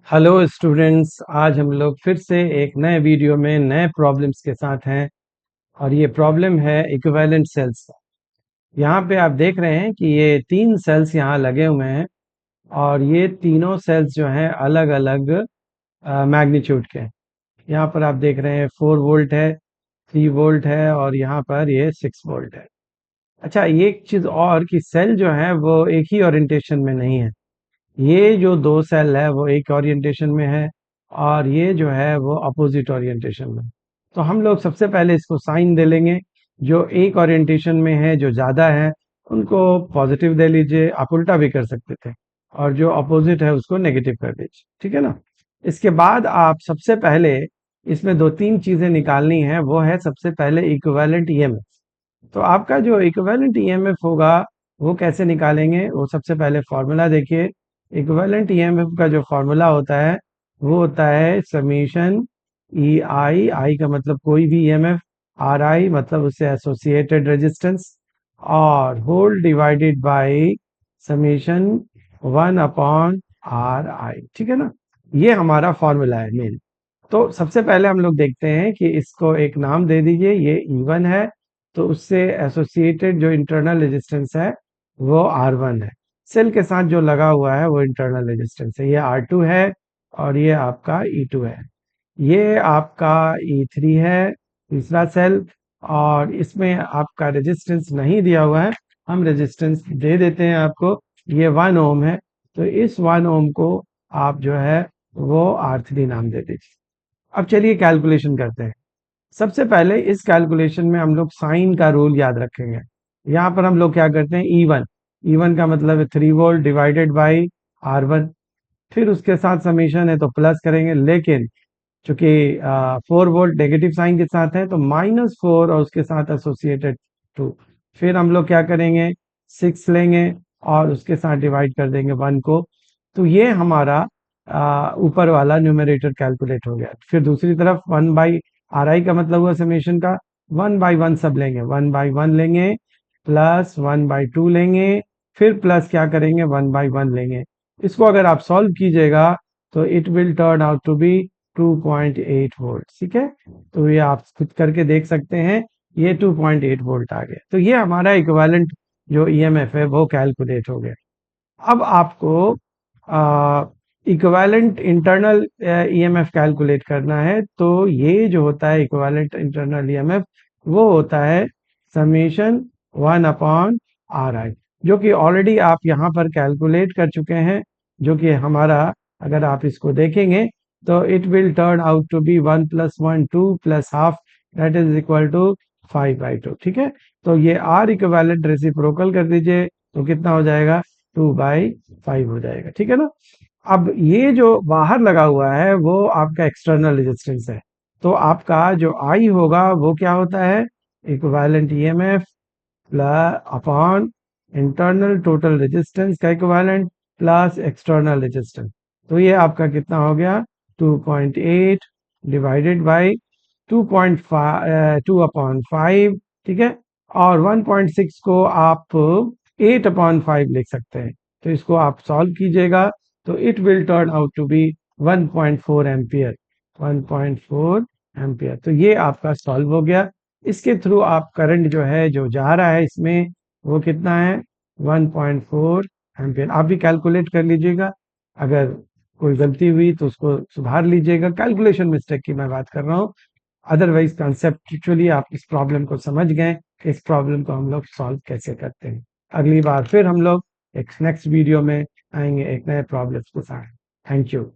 Hello students, आज हम लोग फिर से एक नए वीडियो में नए प्रॉब्लम्स के साथ हैं। और ये प्रॉब्लम है इक्विवेलेंट सेल्स का। यहाँ पे आप देख रहे हैं कि ये तीन सेल्स यहाँ लगे हुए हैं और ये तीनों सेल्स जो हैं अलग अलग मैग्नीट्यूड के हैं। यहाँ पर आप देख रहे हैं 4 वोल्ट है, 3 वोल्ट है और यहाँ पर ये 6 वोल्ट है। अच्छा, ये एक चीज़ और कि सेल जो है वो एक ही ओरिएंटेशन में नहीं है। ये जो दो सेल है वो एक ओरिएंटेशन में है और ये जो है वो अपोजिट ओरिएंटेशन में। तो हम लोग सबसे पहले इसको साइन दे लेंगे। जो एक ओरिएंटेशन में है, जो ज़्यादा है, उनको पॉजिटिव दे लीजिए। आप उल्टा भी कर सकते थे। और जो अपोजिट है उसको नेगेटिव कर दीजिए। ठीक है ना। इसके बाद आप सबसे पहले इसमें दो तीन चीज़ें निकालनी है। वो है सबसे पहले इक्विवेलेंट ईएमएफ। तो आपका जो इक्विवेलेंट ईएमएफ होगा वो कैसे निकालेंगे, वो सबसे पहले फॉर्मूला देखिए। इक्विवेलेंट ईएमएफ का जो फॉर्मूला होता है वो होता है समीशन ई आई। आई का मतलब कोई भी ईएमएफ, आर आई मतलब उससे एसोसिएटेड रेजिस्टेंस, और whole divided by summation 1/RI। ठीक है ना। ये हमारा फॉर्मूला है मेन। तो सबसे पहले हम लोग देखते हैं कि इसको एक नाम दे दीजिए। ये E1 है, तो उससे एसोसिएटेड जो इंटरनल रेजिस्टेंस है वो R1 है। सेल के साथ जो लगा हुआ है वो इंटरनल रेजिस्टेंस है, ये R2 है। और ये आपका E2 है। ये आपका E3 है, तीसरा सेल। और इसमें आपका रेजिस्टेंस नहीं दिया हुआ है, हम रेजिस्टेंस दे देते हैं आपको। ये 1 ओम है, तो इस 1 ओम को आप जो है वो R3 नाम दे दीजिए। अब चलिए कैलकुलेशन करते हैं। सबसे पहले इस कैलकुलेशन में हम लोग साइन का रूल याद रखेंगे। यहाँ पर हम लोग क्या करते हैं, E1। E1 का मतलब है 3 वोल्ट डिवाइडेड बाई R1। फिर उसके साथ समीशन है तो प्लस करेंगे, लेकिन चूंकि 4 वोल्ट नेगेटिव साइन के साथ है तो -4 और उसके साथ एसोसिएटेड 2। फिर हम लोग क्या करेंगे, 6 लेंगे और उसके साथ डिवाइड कर देंगे 1 को। तो ये हमारा ऊपर वाला न्यूमरेटर कैलकुलेट हो गया। फिर दूसरी तरफ 1/RI का मतलब हुआ समेशन का 1/1 सब लेंगे, 1/1 लेंगे, प्लस 1/2 लेंगे, फिर प्लस क्या करेंगे 1/1 लेंगे। इसको अगर आप सॉल्व कीजिएगा तो it will turn out to be 2.8 volt. ठीक है। तो ये आप खुद करके देख सकते हैं, ये 2.8 वोल्ट आ गया। तो ये हमारा इक्विवेलेंट जो ईएमएफ है वो कैलकुलेट हो गया। अब आपको इक्विवेलेंट इंटरनल ईएमएफ कैलकुलेट करना है। तो ये जो होता है इक्विवेलेंट इंटरनल ईएमएफ, वो होता है समेशन 1/RI, जो कि ऑलरेडी आप यहाँ पर कैलकुलेट कर चुके हैं। जो कि हमारा, अगर आप इसको देखेंगे तो it will turn out to be 1 + 1 2 + half, that is equal to 5/2। ठीक है। तो ये आर इक्विवेलेंट रेसिप्रोकल कर दीजिए तो कितना हो जाएगा, 2/5 हो जाएगा। ठीक है ना। अब ये जो बाहर लगा हुआ है वो आपका एक्सटर्नल रेजिस्टेंस है। तो आपका जो आई होगा वो क्या होता है, equivalent EMF plus upon internal total resistance का इक्विवेलेंट प्लस एक्सटर्नल रेजिस्टेंस। तो ये आपका कितना हो गया, 2.8 डिवाइडेड बाई 2/5। ठीक है। और 1.6 को आप 8/5 लिख सकते हैं। तो इसको आप सॉल्व कीजिएगा तो it will turn out to be 1.4 ampere. 1.4 ampere. तो ये आपका सॉल्व हो गया। इसके थ्रू आप करंट जो है जो जा रहा है इसमें वो कितना है, 1.4 एम्पियर। आप भी कैलकुलेट कर लीजिएगा। अगर कोई गलती हुई तो उसको सुधार लीजिएगा। कैलकुलेशन मिस्टेक की मैं बात कर रहा हूँ। अदरवाइज कंसेप्चुअली आप इस प्रॉब्लम को समझ गए कि इस प्रॉब्लम को हम लोग सॉल्व कैसे करते हैं। अगली बार फिर हम लोग एक नेक्स्ट वीडियो में आएंगे एक नए प्रॉब्लम के साथ। Thank you.